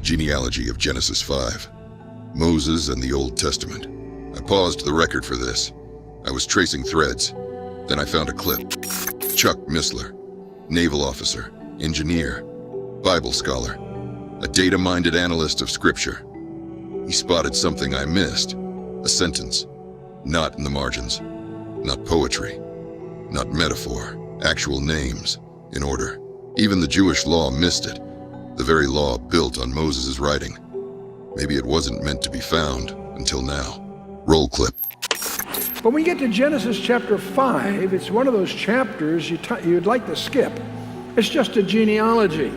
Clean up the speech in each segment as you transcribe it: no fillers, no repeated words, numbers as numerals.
Genealogy of Genesis 5. Moses and the Old Testament. I paused the record for this. I was tracing threads. Then I found a clip. Chuck Missler, naval officer, engineer, Bible scholar, a data-minded analyst of Scripture. He spotted something I missed, a sentence, not in the margins, not poetry, not metaphor, actual names, in order. Even the Jewish law missed it, the very law built on Moses' writing. Maybe it wasn't meant to be found until now. Roll clip. When we get to Genesis chapter 5, it's one of those chapters you'd like to skip. It's just a genealogy.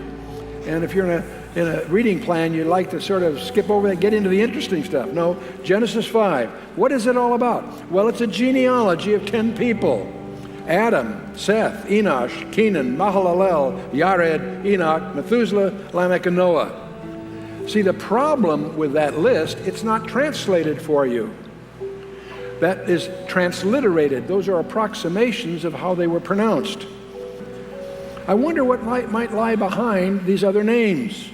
And if you're in a reading plan, you'd like to sort of skip over that, get into the interesting stuff. No, Genesis 5. What is it all about? Well, it's a genealogy of 10 people. Adam, Seth, Enosh, Kenan, Mahalalel, Jared, Enoch, Methuselah, Lamech, and Noah. See, the problem with that list, it's not translated for you. That is transliterated. Those are approximations of how they were pronounced. I wonder what might lie behind these other names.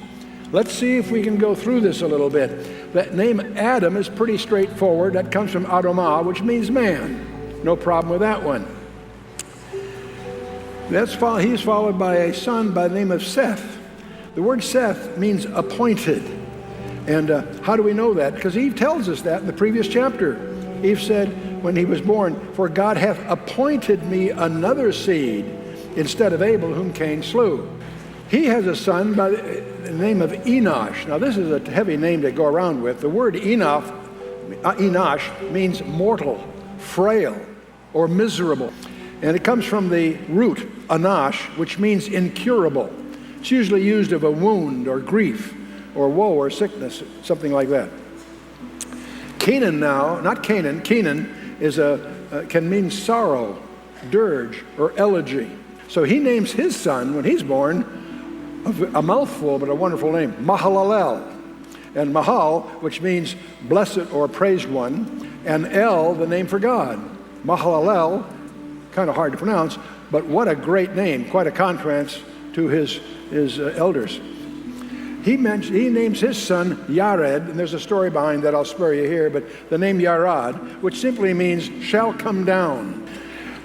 Let's see if we can go through this a little bit. That name Adam is pretty straightforward. That comes from Adamah, which means man. No problem with that one. He's followed by a son by the name of Seth. The word Seth means appointed. And how do we know that? Because Eve tells us that in the previous chapter. Eve said when he was born, "For God hath appointed me another seed instead of Abel, whom Cain slew." He has a son by the name of Enosh. Now this is a heavy name to go around with. The word Enosh means mortal, frail, or miserable. And it comes from the root, Enosh, which means incurable. It's usually used of a wound or grief or woe or sickness, something like that. Kenan now, not Canaan, Kenan is can mean sorrow, dirge, or elegy. So he names his son, when he's born, a mouthful but a wonderful name, Mahalalel. And Mahal, which means blessed or praised one, and El, the name for God. Mahalalel, kind of hard to pronounce, but what a great name, quite a contrast to his elders. He names his son Jared, and there's a story behind that I'll spare you here, but the name Yared, which simply means shall come down.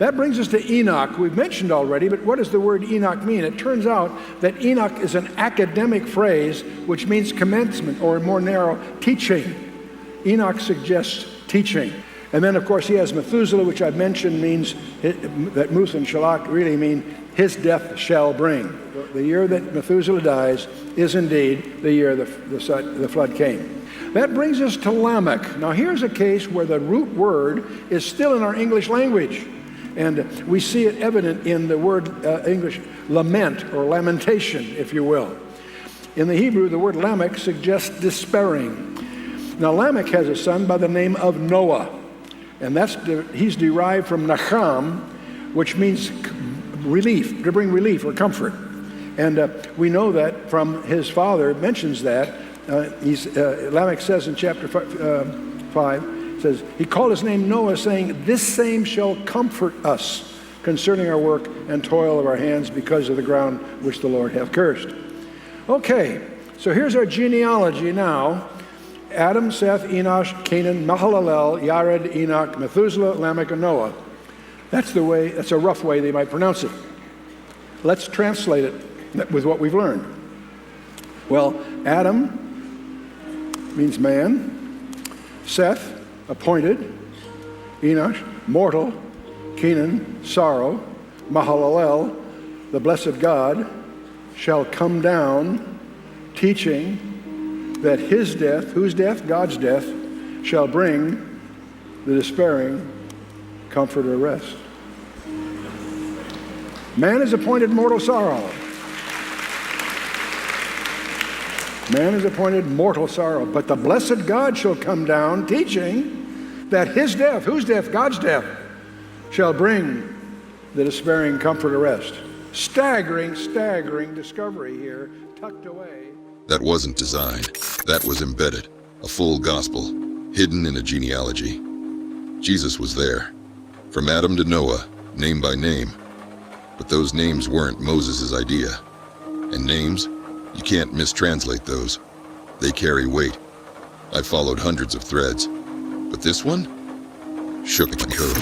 That brings us to Enoch. We've mentioned already, but what does the word Enoch mean? It turns out that Enoch is an academic phrase which means commencement, or more narrow, teaching. Enoch suggests teaching. And then, of course, he has Methuselah, which I've mentioned means that Muth and Shalach really mean his death shall bring. The year that Methuselah dies is indeed the year the flood came. That brings us to Lamech. Now, here's a case where the root word is still in our English language. And we see it evident in the word English lament, or lamentation, if you will. In the Hebrew, the word Lamech suggests despairing. Now, Lamech has a son by the name of Noah. And he's derived from Nacham, which means relief, to bring relief or comfort. And we know that from his father, mentions that. Lamech says in chapter 5, says, he called his name Noah, saying, "This same shall comfort us concerning our work and toil of our hands because of the ground which the Lord hath cursed." Okay, so here's our genealogy now. Adam, Seth, Enosh, Kenan, Mahalalel, Jared, Enoch, Methuselah, Lamech, and Noah. That's a rough way they might pronounce it. Let's translate it with what we've learned. Well, Adam means man. Seth, appointed. Enosh, mortal. Kenan, sorrow. Mahalalel, the blessed God, shall come down, teaching that his death, whose death? God's death, shall bring the despairing comfort or rest. Man is appointed mortal sorrow. Man is appointed mortal sorrow, but the blessed God shall come down, teaching that his death, whose death? God's death, shall bring the despairing comfort or rest. Staggering discovery here, tucked away. That wasn't designed. That was embedded. A full gospel, hidden in a genealogy. Jesus was there. From Adam to Noah, name by name. But those names weren't Moses' idea. And names, you can't mistranslate those. They carry weight. I followed hundreds of threads, but this one shook the code.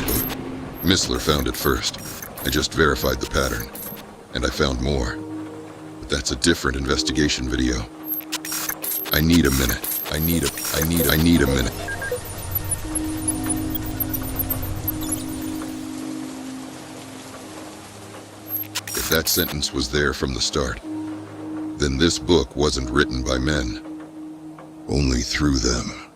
Missler found it first. I just verified the pattern, and I found more. But that's a different investigation video. I need a minute. I need a minute. If that sentence was there from the start, then this book wasn't written by men, only through them.